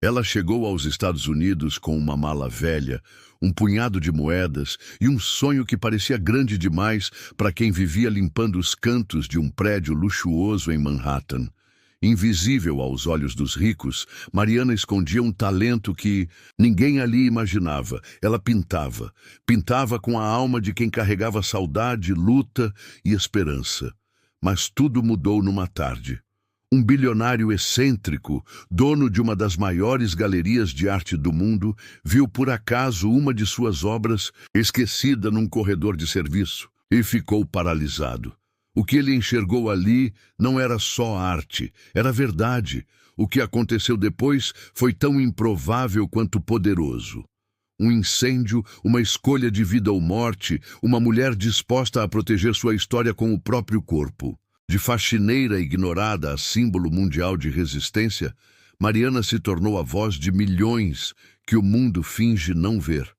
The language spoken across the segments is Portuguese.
Ela chegou aos Estados Unidos com uma mala velha, um punhado de moedas e um sonho que parecia grande demais para quem vivia limpando os cantos de um prédio luxuoso em Manhattan. Invisível aos olhos dos ricos, Mariana escondia um talento que ninguém ali imaginava. Ela pintava. Pintava com a alma de quem carregava saudade, luta e esperança. Mas tudo mudou numa tarde. Um bilionário excêntrico, dono de uma das maiores galerias de arte do mundo, viu por acaso uma de suas obras esquecida num corredor de serviço e ficou paralisado. O que ele enxergou ali não era só arte, era verdade. O que aconteceu depois foi tão improvável quanto poderoso. Um incêndio, uma escolha de vida ou morte, uma mulher disposta a proteger sua história com o próprio corpo. De faxineira ignorada a símbolo mundial de resistência, Mariana se tornou a voz de milhões que o mundo finge não ver.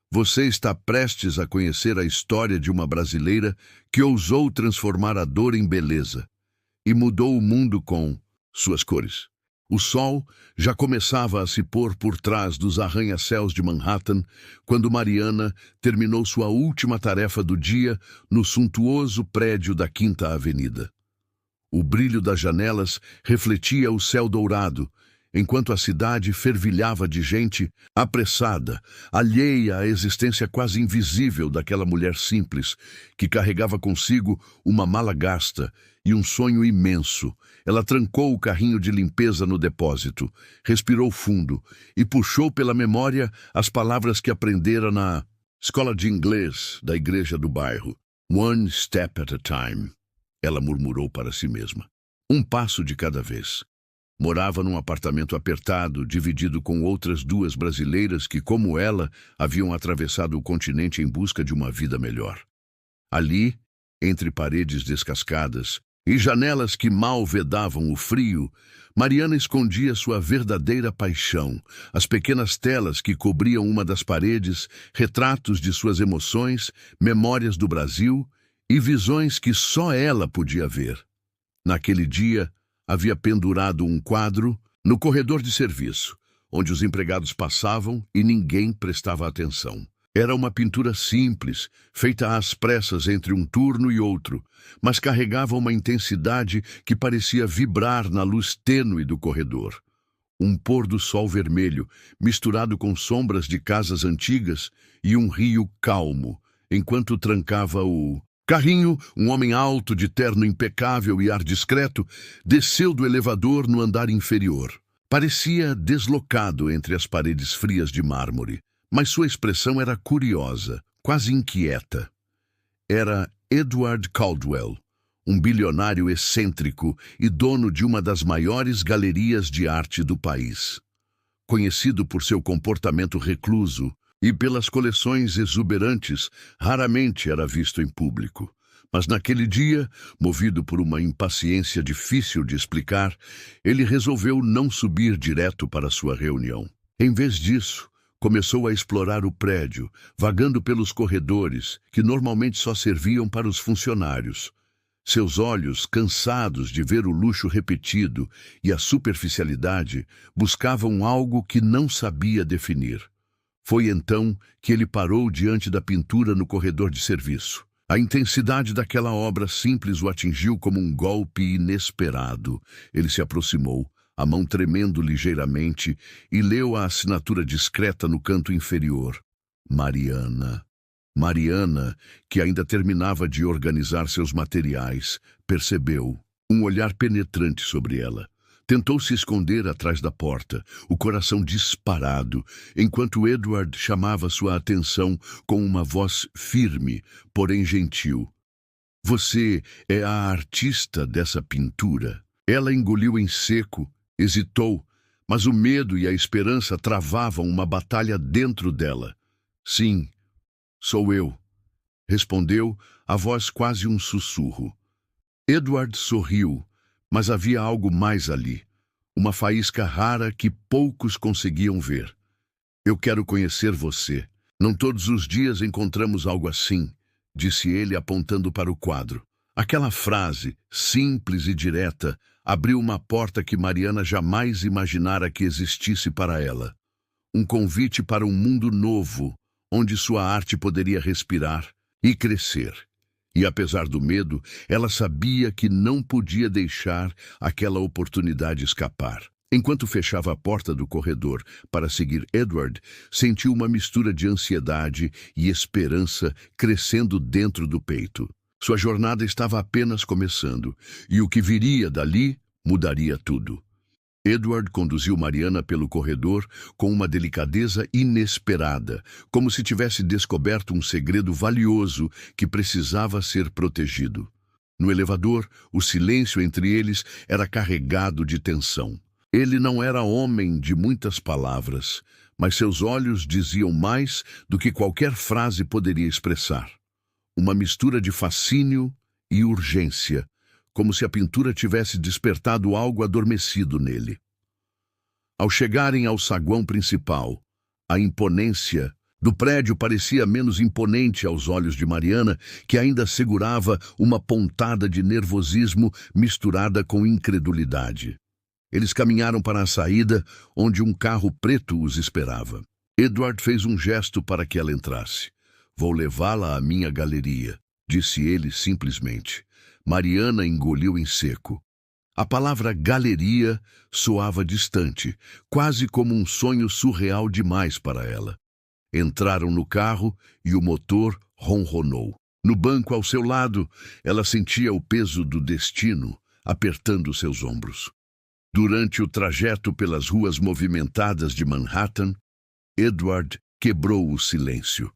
Você está prestes a conhecer a história de uma brasileira que ousou transformar a dor em beleza e mudou o mundo com suas cores. O sol já começava a se pôr por trás dos arranha-céus de Manhattan quando Mariana terminou sua última tarefa do dia no suntuoso prédio da Quinta Avenida. O brilho das janelas refletia o céu dourado, enquanto a cidade fervilhava de gente apressada, alheia à existência quase invisível daquela mulher simples que carregava consigo uma mala gasta e um sonho imenso. Ela trancou o carrinho de limpeza no depósito, respirou fundo e puxou pela memória as palavras que aprendera na escola de inglês da igreja do bairro. One step at a time, ela murmurou para si mesma. Um passo de cada vez. Morava num apartamento apertado, dividido com outras duas brasileiras que, como ela, haviam atravessado o continente em busca de uma vida melhor. Ali, entre paredes descascadas e janelas que mal vedavam o frio, Mariana escondia sua verdadeira paixão, as pequenas telas que cobriam uma das paredes, retratos de suas emoções, memórias do Brasil e visões que só ela podia ver. Naquele dia, havia pendurado um quadro no corredor de serviço, onde os empregados passavam e ninguém prestava atenção. Era uma pintura simples, feita às pressas entre um turno e outro, mas carregava uma intensidade que parecia vibrar na luz tênue do corredor. Um pôr do sol vermelho, misturado com sombras de casas antigas e um rio calmo, enquanto trancava o carrinho. Um homem alto, de terno impecável e ar discreto, desceu do elevador no andar inferior. Parecia deslocado entre as paredes frias de mármore, mas sua expressão era curiosa, quase inquieta. Era Edward Caldwell, um bilionário excêntrico e dono de uma das maiores galerias de arte do país. Conhecido por seu comportamento recluso e pelas coleções exuberantes, raramente era visto em público. Mas naquele dia, movido por uma impaciência difícil de explicar, ele resolveu não subir direto para sua reunião. Em vez disso, começou a explorar o prédio, vagando pelos corredores, que normalmente só serviam para os funcionários. Seus olhos, cansados de ver o luxo repetido e a superficialidade, buscavam algo que não sabia definir. Foi então que ele parou diante da pintura no corredor de serviço. A intensidade daquela obra simples o atingiu como um golpe inesperado. Ele se aproximou, a mão tremendo ligeiramente, e leu a assinatura discreta no canto inferior. Mariana. Mariana, que ainda terminava de organizar seus materiais, percebeu um olhar penetrante sobre ela. Tentou se esconder atrás da porta, o coração disparado, enquanto Edward chamava sua atenção com uma voz firme, porém gentil. Você é a artista dessa pintura? Ela engoliu em seco, hesitou, mas o medo e a esperança travavam uma batalha dentro dela. Sim, sou eu, respondeu, a voz quase um sussurro. Edward sorriu, mas havia algo mais ali, uma faísca rara que poucos conseguiam ver. Eu quero conhecer você. Não todos os dias encontramos algo assim, disse ele apontando para o quadro. Aquela frase, simples e direta, abriu uma porta que Mariana jamais imaginara que existisse para ela. Um convite para um mundo novo, onde sua arte poderia respirar e crescer. E apesar do medo, ela sabia que não podia deixar aquela oportunidade escapar. Enquanto fechava a porta do corredor para seguir Edward, sentiu uma mistura de ansiedade e esperança crescendo dentro do peito. Sua jornada estava apenas começando, e o que viria dali mudaria tudo. Edward conduziu Mariana pelo corredor com uma delicadeza inesperada, como se tivesse descoberto um segredo valioso que precisava ser protegido. No elevador, o silêncio entre eles era carregado de tensão. Ele não era homem de muitas palavras, mas seus olhos diziam mais do que qualquer frase poderia expressar. Uma mistura de fascínio e urgência, como se a pintura tivesse despertado algo adormecido nele. Ao chegarem ao saguão principal, a imponência do prédio parecia menos imponente aos olhos de Mariana, que ainda segurava uma pontada de nervosismo misturada com incredulidade. Eles caminharam para a saída, onde um carro preto os esperava. Edward fez um gesto para que ela entrasse. "Vou levá-la à minha galeria", disse ele simplesmente. Mariana engoliu em seco. A palavra galeria soava distante, quase como um sonho surreal demais para ela. Entraram no carro e o motor ronronou. No banco ao seu lado, ela sentia o peso do destino apertando seus ombros. Durante o trajeto pelas ruas movimentadas de Manhattan, Edward quebrou o silêncio.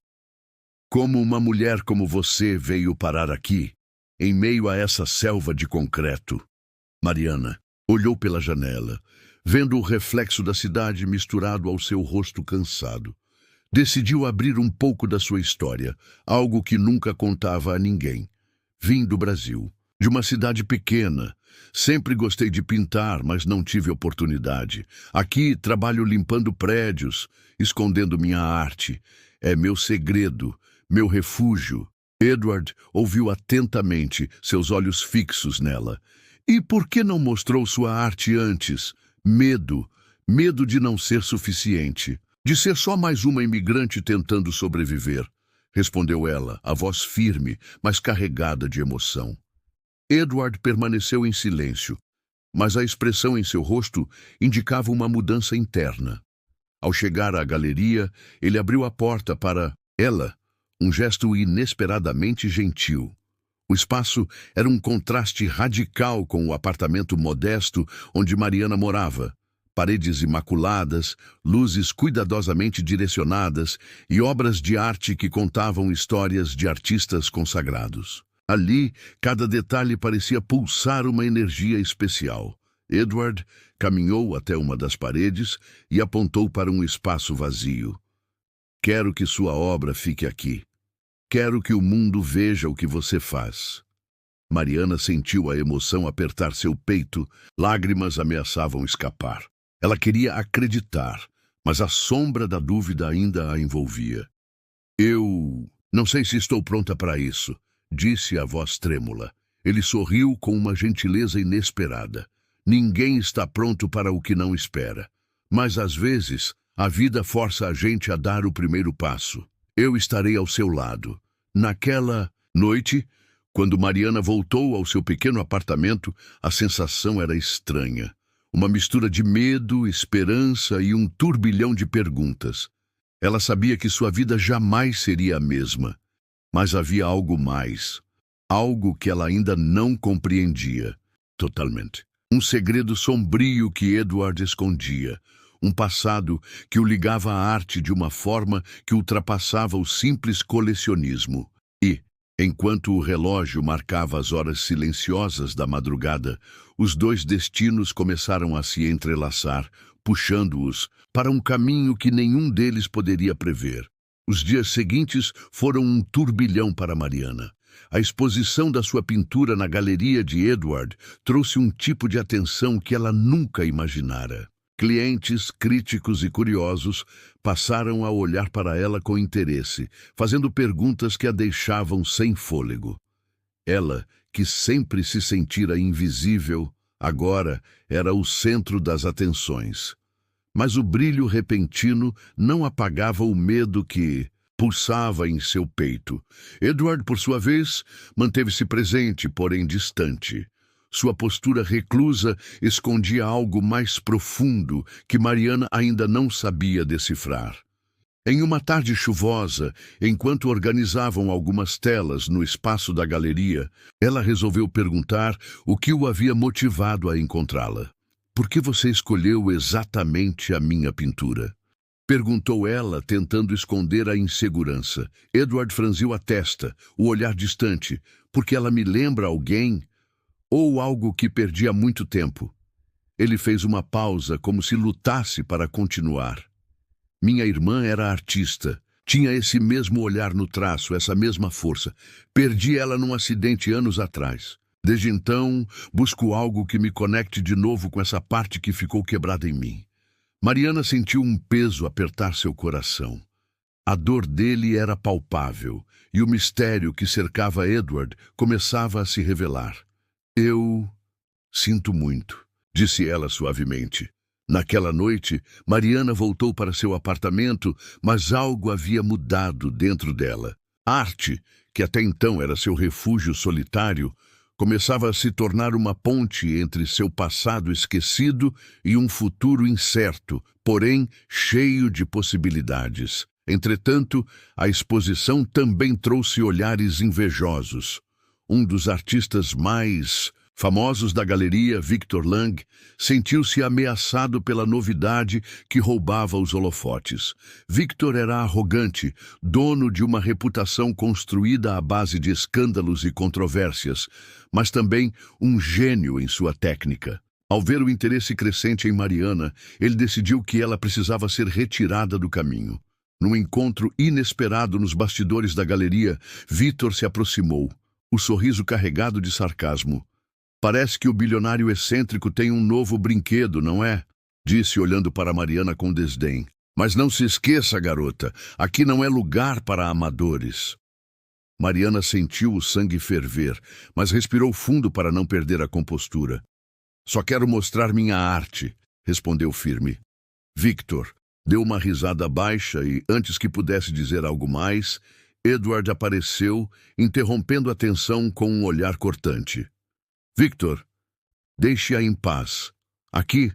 "Como uma mulher como você veio parar aqui, em meio a essa selva de concreto?" Mariana olhou pela janela, vendo o reflexo da cidade misturado ao seu rosto cansado. Decidiu abrir um pouco da sua história, algo que nunca contava a ninguém. "Vim do Brasil, de uma cidade pequena. Sempre gostei de pintar, mas não tive oportunidade. Aqui trabalho limpando prédios, escondendo minha arte. É meu segredo, meu refúgio." Edward ouviu atentamente, seus olhos fixos nela. "E por que não mostrou sua arte antes?" "Medo. Medo de não ser suficiente. De ser só mais uma imigrante tentando sobreviver", respondeu ela, a voz firme, mas carregada de emoção. Edward permaneceu em silêncio, mas a expressão em seu rosto indicava uma mudança interna. Ao chegar à galeria, ele abriu a porta para ela, um gesto inesperadamente gentil. O espaço era um contraste radical com o apartamento modesto onde Mariana morava. Paredes imaculadas, luzes cuidadosamente direcionadas e obras de arte que contavam histórias de artistas consagrados. Ali, cada detalhe parecia pulsar uma energia especial. Edward caminhou até uma das paredes e apontou para um espaço vazio. "Quero que sua obra fique aqui. Quero que o mundo veja o que você faz." Mariana sentiu a emoção apertar seu peito, lágrimas ameaçavam escapar. Ela queria acreditar, mas a sombra da dúvida ainda a envolvia. "Eu não sei se estou pronta para isso", disse a voz trêmula. Ele sorriu com uma gentileza inesperada. "Ninguém está pronto para o que não espera. Mas às vezes, a vida força a gente a dar o primeiro passo. Eu estarei ao seu lado." Naquela noite, quando Mariana voltou ao seu pequeno apartamento, a sensação era estranha. Uma mistura de medo, esperança e um turbilhão de perguntas. Ela sabia que sua vida jamais seria a mesma. Mas havia algo mais. Algo que ela ainda não compreendia totalmente. Um segredo sombrio que Edward escondia. Um passado que o ligava à arte de uma forma que ultrapassava o simples colecionismo. E, enquanto o relógio marcava as horas silenciosas da madrugada, os dois destinos começaram a se entrelaçar, puxando-os para um caminho que nenhum deles poderia prever. Os dias seguintes foram um turbilhão para Mariana. A exposição da sua pintura na galeria de Edward trouxe um tipo de atenção que ela nunca imaginara. Clientes, críticos e curiosos passaram a olhar para ela com interesse, fazendo perguntas que a deixavam sem fôlego. Ela, que sempre se sentira invisível, Agora era o centro das atenções. Mas o brilho repentino não apagava o medo que pulsava em seu peito. Edward, por sua vez, manteve-se presente, porém distante. Sua postura reclusa escondia algo mais profundo que Mariana ainda não sabia decifrar. Em uma tarde chuvosa, enquanto organizavam algumas telas no espaço da galeria, ela resolveu perguntar o que o havia motivado a encontrá-la. "Por que você escolheu exatamente a minha pintura?" perguntou ela, tentando esconder a insegurança. Edward franziu a testa, o olhar distante. "Porque ela me lembra alguém ou algo que perdi há muito tempo." Ele fez uma pausa, como se lutasse para continuar. "Minha irmã era artista. Tinha esse mesmo olhar no traço, essa mesma força. Perdi ela num acidente anos atrás. Desde então, busco algo que me conecte de novo com essa parte que ficou quebrada em mim." Mariana sentiu um peso apertar seu coração. A dor dele era palpável, e o mistério que cercava Edward começava a se revelar. "Eu sinto muito", disse ela suavemente. Naquela noite, Mariana voltou para seu apartamento, mas algo havia mudado dentro dela. A arte, que até então era seu refúgio solitário, começava a se tornar uma ponte entre seu passado esquecido e um futuro incerto, porém cheio de possibilidades. Entretanto, a exposição também trouxe olhares invejosos. Um dos artistas mais famosos da galeria, Victor Lang, sentiu-se ameaçado pela novidade que roubava os holofotes. Victor era arrogante, dono de uma reputação construída à base de escândalos e controvérsias, mas também um gênio em sua técnica. Ao ver o interesse crescente em Mariana, ele decidiu que ela precisava ser retirada do caminho. Num encontro inesperado nos bastidores da galeria, Victor se aproximou, o sorriso carregado de sarcasmo. "Parece que o bilionário excêntrico tem um novo brinquedo, não é?" disse olhando para Mariana com desdém. "Mas não se esqueça, garota, aqui não é lugar para amadores." Mariana sentiu o sangue ferver, mas respirou fundo para não perder a compostura. "Só quero mostrar minha arte", respondeu firme. Victor deu uma risada baixa e, antes que pudesse dizer algo mais, Edward apareceu, interrompendo a tensão com um olhar cortante. "Victor, deixe-a em paz. Aqui,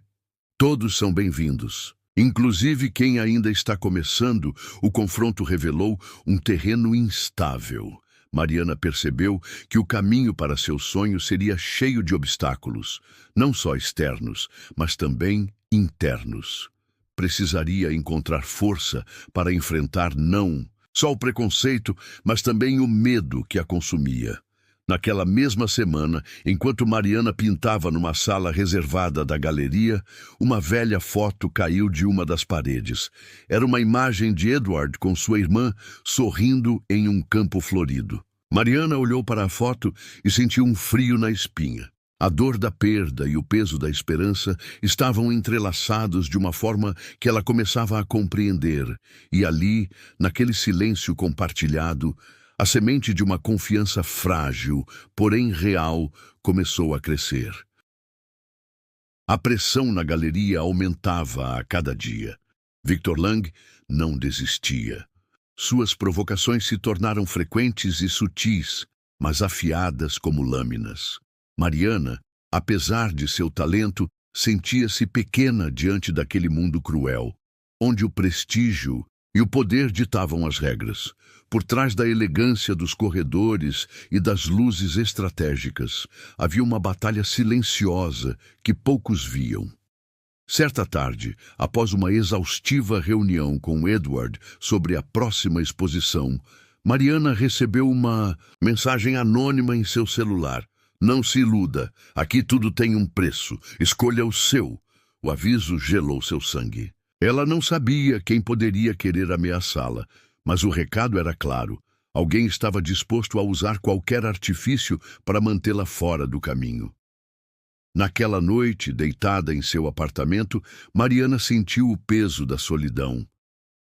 todos são bem-vindos. Inclusive quem ainda está começando." O confronto revelou um terreno instável. Mariana percebeu que o caminho para seu sonho seria cheio de obstáculos, não só externos, mas também internos. Precisaria encontrar força para enfrentar não só o preconceito, mas também o medo que a consumia. Naquela mesma semana, enquanto Mariana pintava numa sala reservada da galeria, uma velha foto caiu de uma das paredes. Era uma imagem de Edward com sua irmã sorrindo em um campo florido. Mariana olhou para a foto e sentiu um frio na espinha. A dor da perda e o peso da esperança estavam entrelaçados de uma forma que ela começava a compreender, e ali, naquele silêncio compartilhado, a semente de uma confiança frágil, porém real, começou a crescer. A pressão na galeria aumentava a cada dia. Victor Lang não desistia. Suas provocações se tornaram frequentes e sutis, mas afiadas como lâminas. Mariana, apesar de seu talento, sentia-se pequena diante daquele mundo cruel, onde o prestígio e o poder ditavam as regras. Por trás da elegância dos corredores e das luzes estratégicas, havia uma batalha silenciosa que poucos viam. Certa tarde, após uma exaustiva reunião com Edward sobre a próxima exposição, Mariana recebeu uma mensagem anônima em seu celular. "Não se iluda, aqui tudo tem um preço, escolha o seu." O aviso gelou seu sangue. Ela não sabia quem poderia querer ameaçá-la, mas o recado era claro. Alguém estava disposto a usar qualquer artifício para mantê-la fora do caminho. Naquela noite, deitada em seu apartamento, Mariana sentiu o peso da solidão.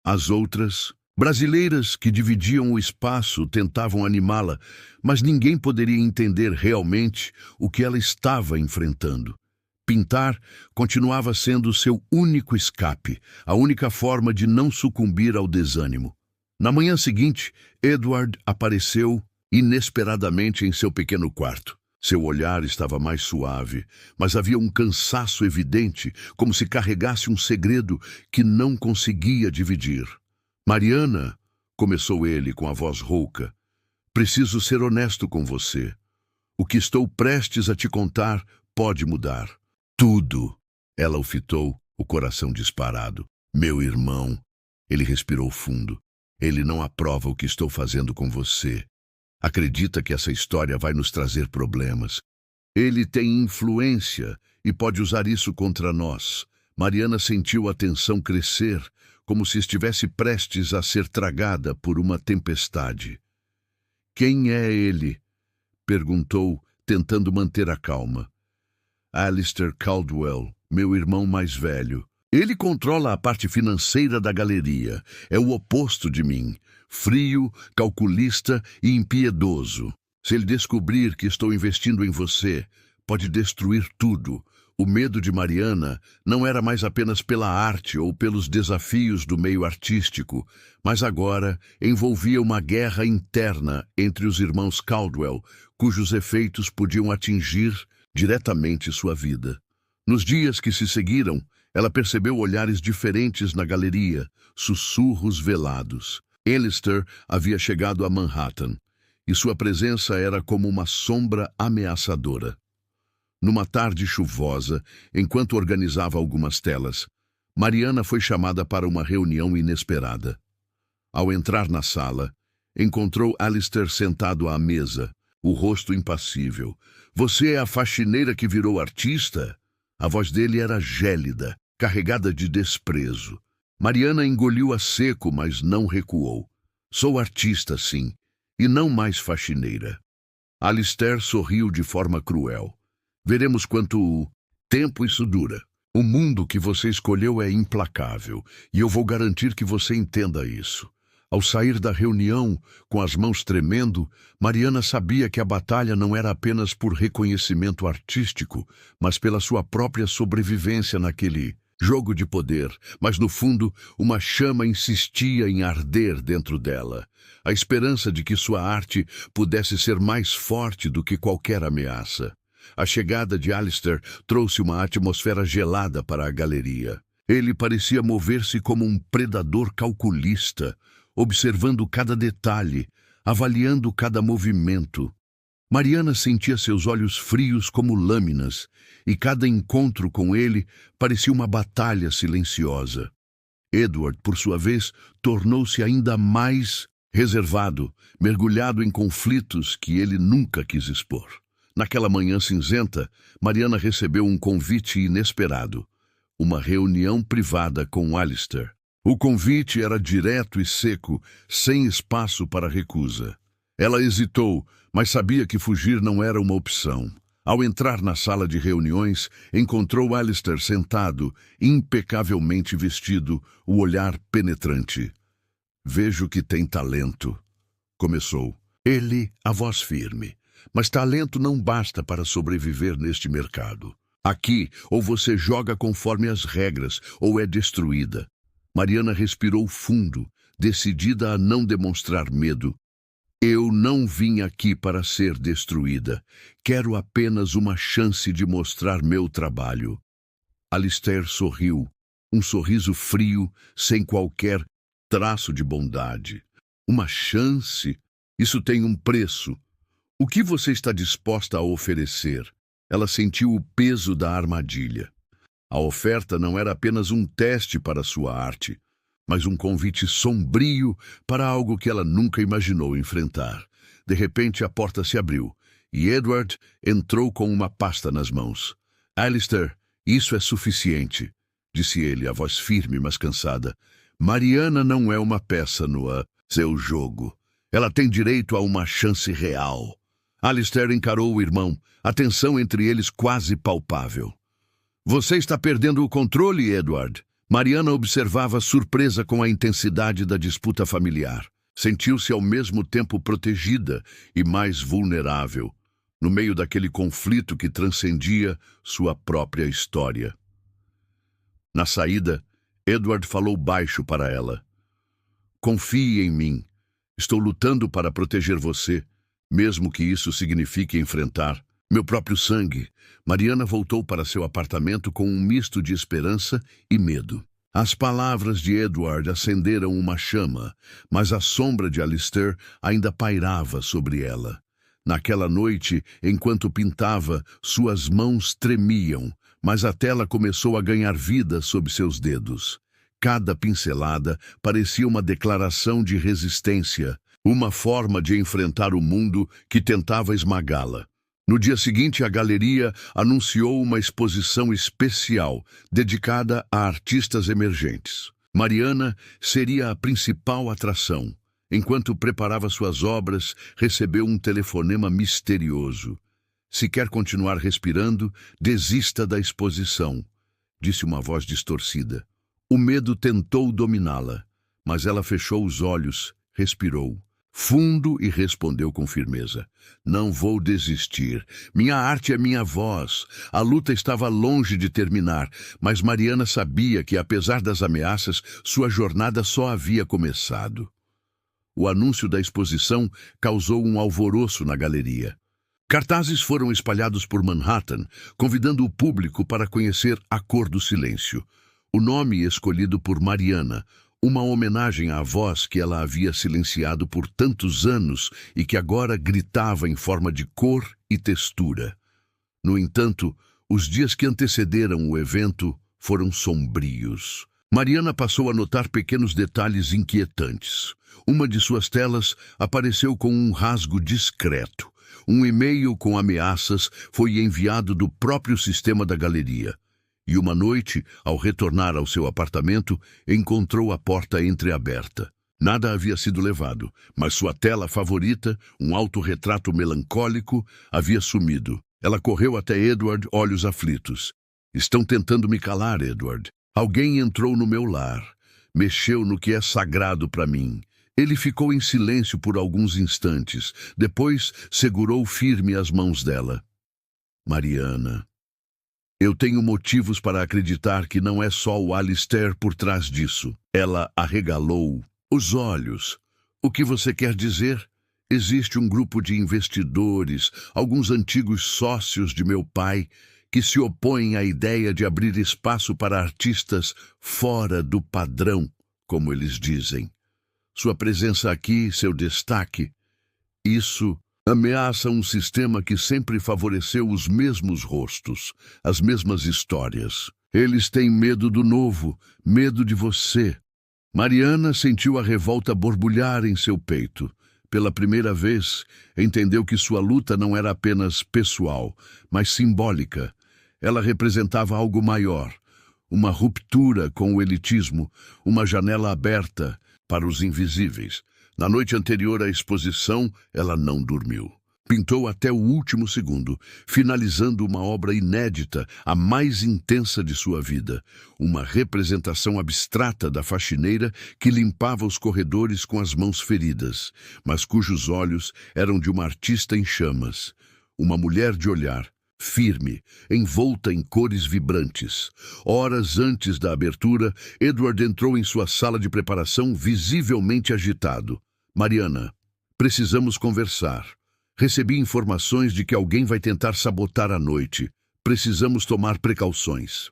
As outras Brasileiras que dividiam o espaço tentavam animá-la, mas ninguém poderia entender realmente o que ela estava enfrentando. Pintar continuava sendo seu único escape, a única forma de não sucumbir ao desânimo. Na manhã seguinte, Edward apareceu inesperadamente em seu pequeno quarto. Seu olhar estava mais suave, mas havia um cansaço evidente, como se carregasse um segredo que não conseguia dividir. Mariana, começou ele com a voz rouca, preciso ser honesto com você. O que estou prestes a te contar pode mudar. Tudo. Ela o fitou, o coração disparado. Meu irmão. Ele respirou fundo. Ele não aprova o que estou fazendo com você. Acredita que essa história vai nos trazer problemas. Ele tem influência e pode usar isso contra nós. Mariana sentiu a tensão crescer, como se estivesse prestes a ser tragada por uma tempestade. Quem é ele? Perguntou, tentando manter a calma. Alistair Caldwell, meu irmão mais velho. Ele controla a parte financeira da galeria. É o oposto de mim. Frio, calculista e impiedoso. Se ele descobrir que estou investindo em você, pode destruir tudo. O medo de Mariana não era mais apenas pela arte ou pelos desafios do meio artístico, mas agora envolvia uma guerra interna entre os irmãos Caldwell, cujos efeitos podiam atingir diretamente sua vida. Nos dias que se seguiram, ela percebeu olhares diferentes na galeria, sussurros velados. Alistair havia chegado a Manhattan, e sua presença era como uma sombra ameaçadora. Numa tarde chuvosa, enquanto organizava algumas telas, Mariana foi chamada para uma reunião inesperada. Ao entrar na sala, encontrou Alistair sentado à mesa, o rosto impassível. Você é a faxineira que virou artista? A voz dele era gélida, carregada de desprezo. Mariana engoliu a seco, mas não recuou. Sou artista, sim, e não mais faxineira. Alistair sorriu de forma cruel. Veremos quanto tempo isso dura. O mundo que você escolheu é implacável, e eu vou garantir que você entenda isso. Ao sair da reunião, com as mãos tremendo, Mariana sabia que a batalha não era apenas por reconhecimento artístico, mas pela sua própria sobrevivência naquele jogo de poder. Mas, no fundo, uma chama insistia em arder dentro dela. A esperança de que sua arte pudesse ser mais forte do que qualquer ameaça. A chegada de Alistair trouxe uma atmosfera gelada para a galeria. Ele parecia mover-se como um predador calculista, observando cada detalhe, avaliando cada movimento. Mariana sentia seus olhos frios como lâminas, e cada encontro com ele parecia uma batalha silenciosa. Edward, por sua vez, tornou-se ainda mais reservado, mergulhado em conflitos que ele nunca quis expor. Naquela manhã cinzenta, Mariana recebeu um convite inesperado. Uma reunião privada com Alistair. O convite era direto e seco, sem espaço para recusa. Ela hesitou, mas sabia que fugir não era uma opção. Ao entrar na sala de reuniões, encontrou Alistair sentado, impecavelmente vestido, o olhar penetrante. Vejo que tem talento, começou. Ele, a voz firme. Mas talento não basta para sobreviver neste mercado. Aqui, ou você joga conforme as regras, ou é destruída. Mariana respirou fundo, decidida a não demonstrar medo. Eu não vim aqui para ser destruída. Quero apenas uma chance de mostrar meu trabalho. Alistair sorriu, um sorriso frio, sem qualquer traço de bondade. Uma chance? Isso tem um preço. O que você está disposta a oferecer? Ela sentiu o peso da armadilha. A oferta não era apenas um teste para sua arte, mas um convite sombrio para algo que ela nunca imaginou enfrentar. De repente, a porta se abriu, e Edward entrou com uma pasta nas mãos. Alistair, isso é suficiente, disse ele, a voz firme, mas cansada. Mariana não é uma peça no seu jogo. Ela tem direito a uma chance real. Alistair encarou o irmão, a tensão entre eles quase palpável. Você está perdendo o controle, Edward. Mariana observava surpresa com a intensidade da disputa familiar. Sentiu-se ao mesmo tempo protegida e mais vulnerável, no meio daquele conflito que transcendia sua própria história. Na saída, Edward falou baixo para ela. Confie em mim. Estou lutando para proteger você, mesmo que isso signifique enfrentar meu próprio sangue. Mariana voltou para seu apartamento com um misto de esperança e medo. As palavras de Edward acenderam uma chama, mas a sombra de Alistair ainda pairava sobre ela. Naquela noite, enquanto pintava, suas mãos tremiam, mas a tela começou a ganhar vida sob seus dedos. Cada pincelada parecia uma declaração de resistência, uma forma de enfrentar o mundo que tentava esmagá-la. No dia seguinte, a galeria anunciou uma exposição especial dedicada a artistas emergentes. Mariana seria a principal atração. Enquanto preparava suas obras, recebeu um telefonema misterioso. Se quer continuar respirando, desista da exposição, disse uma voz distorcida. O medo tentou dominá-la, mas ela fechou os olhos, respirou fundo e respondeu com firmeza. Não vou desistir. Minha arte é minha voz. A luta estava longe de terminar, mas Mariana sabia que, apesar das ameaças, sua jornada só havia começado. O anúncio da exposição causou um alvoroço na galeria. Cartazes foram espalhados por Manhattan, convidando o público para conhecer A Cor do Silêncio, o nome escolhido por Mariana, uma homenagem à voz que ela havia silenciado por tantos anos e que agora gritava em forma de cor e textura. No entanto, os dias que antecederam o evento foram sombrios. Mariana passou a notar pequenos detalhes inquietantes. Uma de suas telas apareceu com um rasgo discreto. Um e-mail com ameaças foi enviado do próprio sistema da galeria. E uma noite, ao retornar ao seu apartamento, encontrou a porta entreaberta. Nada havia sido levado, mas sua tela favorita, um autorretrato melancólico, havia sumido. Ela correu até Edward, olhos aflitos. Estão tentando me calar, Edward. Alguém entrou no meu lar. Mexeu no que é sagrado para mim. Ele ficou em silêncio por alguns instantes. Depois, segurou firme as mãos dela. Mariana. Eu tenho motivos para acreditar que não é só o Alistair por trás disso. Ela arregalou os olhos. O que você quer dizer? Existe um grupo de investidores, alguns antigos sócios de meu pai, que se opõem à ideia de abrir espaço para artistas fora do padrão, como eles dizem. Sua presença aqui, seu destaque, isso ameaça um sistema que sempre favoreceu os mesmos rostos, as mesmas histórias. Eles têm medo do novo, medo de você. Mariana sentiu a revolta borbulhar em seu peito. Pela primeira vez, entendeu que sua luta não era apenas pessoal, mas simbólica. Ela representava algo maior, uma ruptura com o elitismo, uma janela aberta para os invisíveis. Na noite anterior à exposição, ela não dormiu. Pintou até o último segundo, finalizando uma obra inédita, a mais intensa de sua vida. Uma representação abstrata da faxineira que limpava os corredores com as mãos feridas, mas cujos olhos eram de uma artista em chamas. Uma mulher de olhar, firme, envolta em cores vibrantes. Horas antes da abertura, Edward entrou em sua sala de preparação visivelmente agitado. Mariana, precisamos conversar. Recebi informações de que alguém vai tentar sabotar a noite. Precisamos tomar precauções.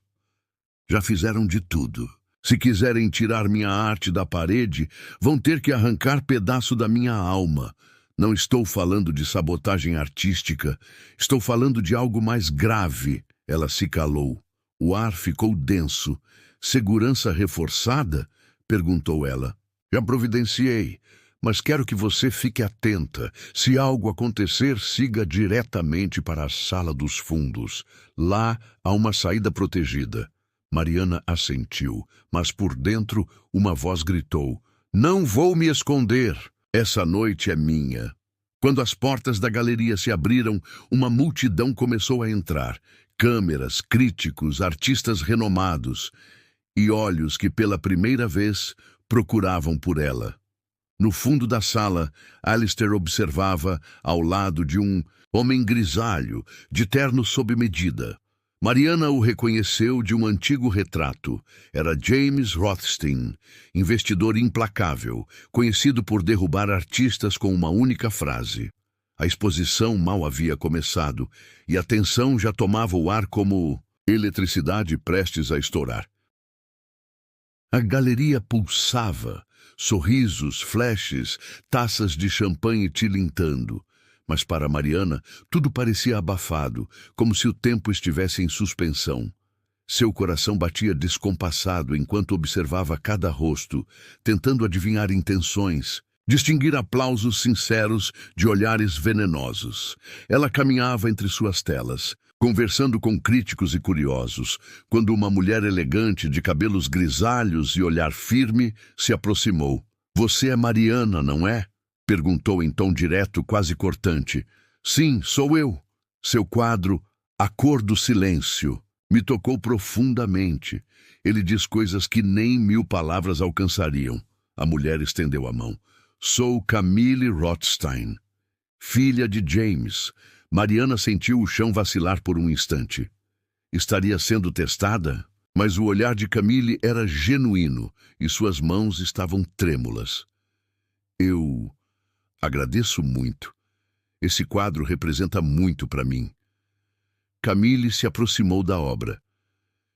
Já fizeram de tudo. Se quiserem tirar minha arte da parede, vão ter que arrancar pedaço da minha alma. Não estou falando de sabotagem artística. Estou falando de algo mais grave. Ela se calou. O ar ficou denso. Segurança reforçada? Perguntou ela. Já providenciei. Mas quero que você fique atenta. Se algo acontecer, siga diretamente para a sala dos fundos. Lá há uma saída protegida. Mariana assentiu, mas por dentro uma voz gritou: Não vou me esconder. Essa noite é minha. Quando as portas da galeria se abriram, uma multidão começou a entrar. Câmeras, críticos, artistas renomados. e olhos que pela primeira vez procuravam por ela. No fundo da sala, Alistair observava, ao lado de um homem grisalho, de terno sob medida. Mariana o reconheceu de um antigo retrato. Era James Rothstein, investidor implacável, conhecido por derrubar artistas com uma única frase. A exposição mal havia começado, e a tensão já tomava o ar como eletricidade prestes a estourar. A galeria pulsava, sorrisos, flashes, taças de champanhe tilintando. Mas para Mariana, tudo parecia abafado, como se o tempo estivesse em suspensão. Seu coração batia descompassado enquanto observava cada rosto, tentando adivinhar intenções, distinguir aplausos sinceros de olhares venenosos. Ela caminhava entre suas telas, conversando com críticos e curiosos, quando uma mulher elegante, de cabelos grisalhos e olhar firme, se aproximou. "Você é Mariana, não é?" perguntou em tom direto, quase cortante. "Sim, sou eu." Seu quadro, A Cor do Silêncio, me tocou profundamente. Ele diz coisas que nem 1000 palavras alcançariam. A mulher estendeu a mão. "Sou Camille Rothstein, filha de James." Mariana sentiu o chão vacilar por um instante. Estaria sendo testada? Mas o olhar de Camille era genuíno e suas mãos estavam trêmulas. "Eu agradeço muito. Esse quadro representa muito para mim." Camille se aproximou da obra.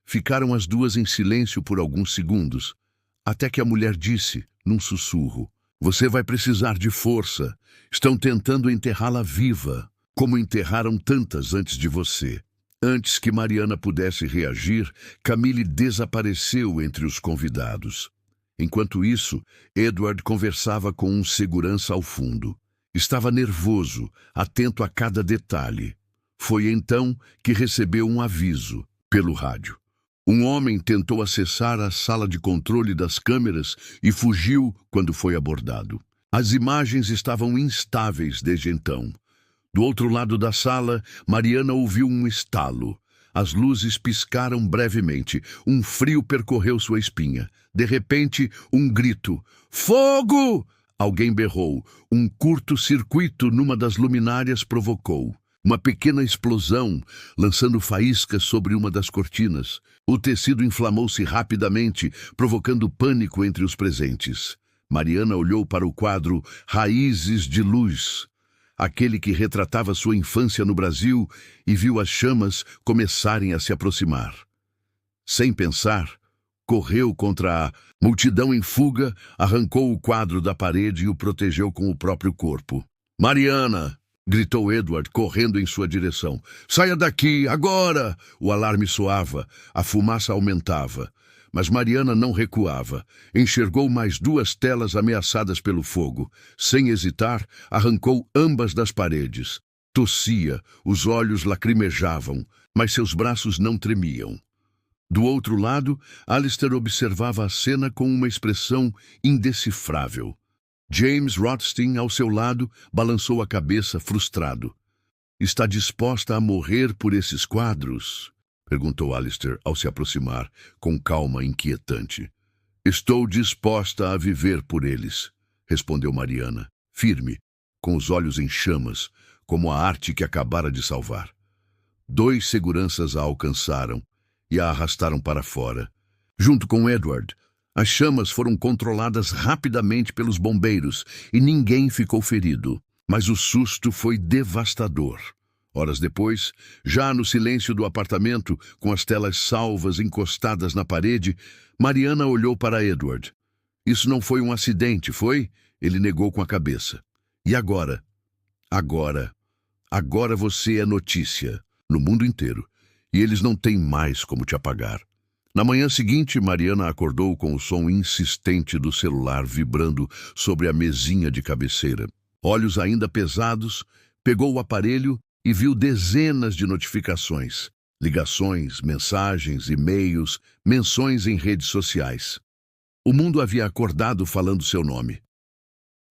Ficaram as duas em silêncio por alguns segundos, até que a mulher disse, num sussurro: "Você vai precisar de força. Estão tentando enterrá-la viva, como enterraram tantas antes de você." Antes que Mariana pudesse reagir, Camille desapareceu entre os convidados. Enquanto isso, Edward conversava com um segurança ao fundo. Estava nervoso, atento a cada detalhe. Foi então que recebeu um aviso, pelo rádio. Um homem tentou acessar a sala de controle das câmeras e fugiu quando foi abordado. As imagens estavam instáveis desde então. Do outro lado da sala, Mariana ouviu um estalo. As luzes piscaram brevemente. Um frio percorreu sua espinha. De repente, um grito. "Fogo!" Alguém berrou. Um curto-circuito numa das luminárias provocou uma pequena explosão, lançando faíscas sobre uma das cortinas. O tecido inflamou-se rapidamente, provocando pânico entre os presentes. Mariana olhou para o quadro Raízes de Luz, aquele que retratava sua infância no Brasil, e viu as chamas começarem a se aproximar. Sem pensar, correu contra a multidão em fuga, arrancou o quadro da parede e o protegeu com o próprio corpo. "Mariana!" gritou Edward, correndo em sua direção. "Saia daqui, agora!" O alarme soava, a fumaça aumentava. Mas Mariana não recuava. Enxergou mais 2 telas ameaçadas pelo fogo. Sem hesitar, arrancou ambas das paredes. Tossia, os olhos lacrimejavam, mas seus braços não tremiam. Do outro lado, Alistair observava a cena com uma expressão indecifrável. James Rothstein, ao seu lado, balançou a cabeça, frustrado. "Está disposta a morrer por esses quadros?" perguntou Alistair ao se aproximar, com calma inquietante. "Estou disposta a viver por eles", respondeu Mariana, firme, com os olhos em chamas, como a arte que acabara de salvar. 2 seguranças a alcançaram e a arrastaram para fora. Junto com Edward, as chamas foram controladas rapidamente pelos bombeiros e ninguém ficou ferido. Mas o susto foi devastador. Horas depois, já no silêncio do apartamento, com as telas salvas encostadas na parede, Mariana olhou para Edward. "Isso não foi um acidente, foi?" Ele negou com a cabeça. "E agora?" Agora você é notícia, no mundo inteiro, e eles não têm mais como te apagar." Na manhã seguinte, Mariana acordou com o som insistente do celular vibrando sobre a mesinha de cabeceira. Olhos ainda pesados, pegou o aparelho e viu dezenas de notificações, ligações, mensagens, e-mails, menções em redes sociais. O mundo havia acordado falando seu nome.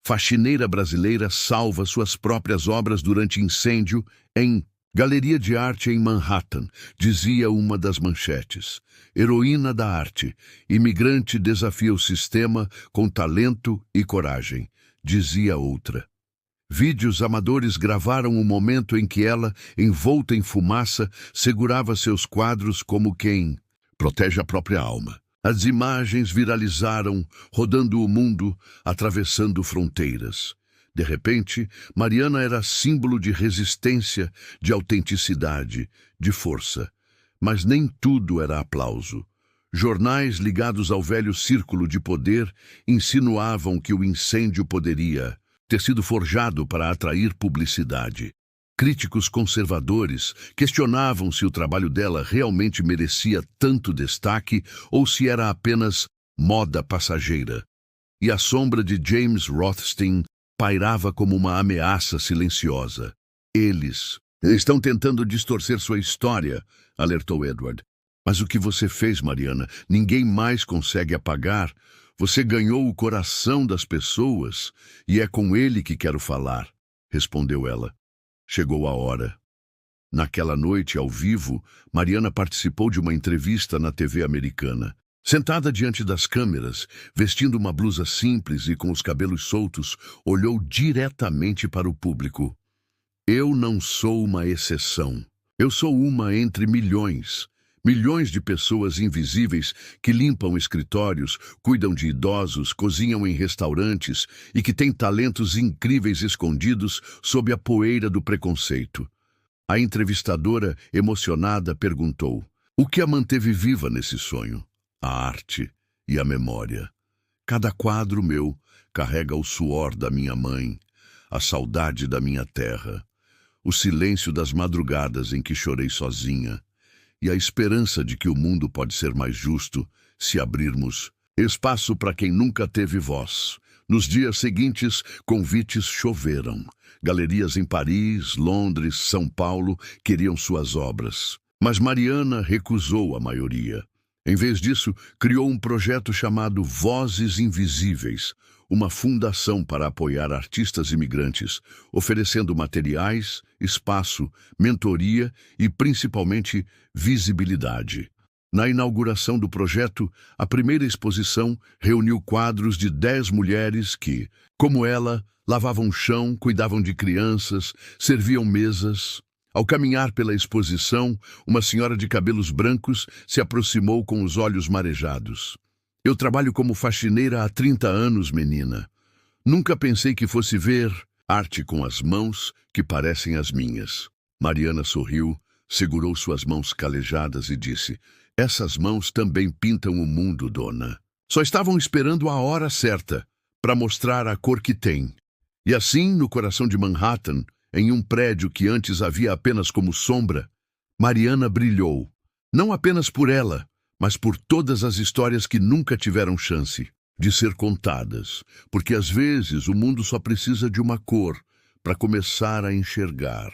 Faxineira brasileira salva suas próprias obras durante incêndio em Galeria de arte em Manhattan, dizia uma das manchetes. Heroína da arte, imigrante desafia o sistema com talento e coragem, dizia outra. Vídeos amadores gravaram o momento em que ela, envolta em fumaça, segurava seus quadros como quem protege a própria alma. As imagens viralizaram, rodando o mundo, atravessando fronteiras. De repente, Mariana era símbolo de resistência, de autenticidade, de força. Mas nem tudo era aplauso. Jornais ligados ao velho círculo de poder insinuavam que o incêndio poderia ter sido forjado para atrair publicidade. Críticos conservadores questionavam se o trabalho dela realmente merecia tanto destaque ou se era apenas moda passageira. E a sombra de James Rothstein pairava como uma ameaça silenciosa. Eles estão tentando distorcer sua história, alertou Edward. Mas o que você fez, Mariana, ninguém mais consegue apagar. Você ganhou o coração das pessoas e é com ele que quero falar, respondeu ela. Chegou a hora. Naquela noite, ao vivo, Mariana participou de uma entrevista na TV americana. Sentada diante das câmeras, vestindo uma blusa simples e com os cabelos soltos, olhou diretamente para o público. Eu não sou uma exceção. Eu sou uma entre milhões. Milhões de pessoas invisíveis que limpam escritórios, cuidam de idosos, cozinham em restaurantes e que têm talentos incríveis escondidos sob a poeira do preconceito. A entrevistadora, emocionada, perguntou: o que a manteve viva nesse sonho? A arte e a memória. Cada quadro meu carrega o suor da minha mãe, a saudade da minha terra, o silêncio das madrugadas em que chorei sozinha e a esperança de que o mundo pode ser mais justo se abrirmos espaço para quem nunca teve voz. Nos dias seguintes, convites choveram. Galerias em Paris, Londres, São Paulo queriam suas obras. Mas Mariana recusou a maioria. Em vez disso, criou um projeto chamado Vozes Invisíveis, uma fundação para apoiar artistas imigrantes, oferecendo materiais, espaço, mentoria e, principalmente, visibilidade. Na inauguração do projeto, a primeira exposição reuniu quadros de 10 mulheres que, como ela, lavavam o chão, cuidavam de crianças, serviam mesas. Ao caminhar pela exposição, uma senhora de cabelos brancos se aproximou com os olhos marejados. Eu trabalho como faxineira há 30 anos, menina. Nunca pensei que fosse ver arte com as mãos que parecem as minhas. Mariana sorriu, segurou suas mãos calejadas e disse: essas mãos também pintam o mundo, dona. Só estavam esperando a hora certa para mostrar a cor que tem. E assim, no coração de Manhattan, em um prédio que antes havia apenas como sombra, Mariana brilhou, não apenas por ela, mas por todas as histórias que nunca tiveram chance de ser contadas, porque às vezes o mundo só precisa de uma cor para começar a enxergar.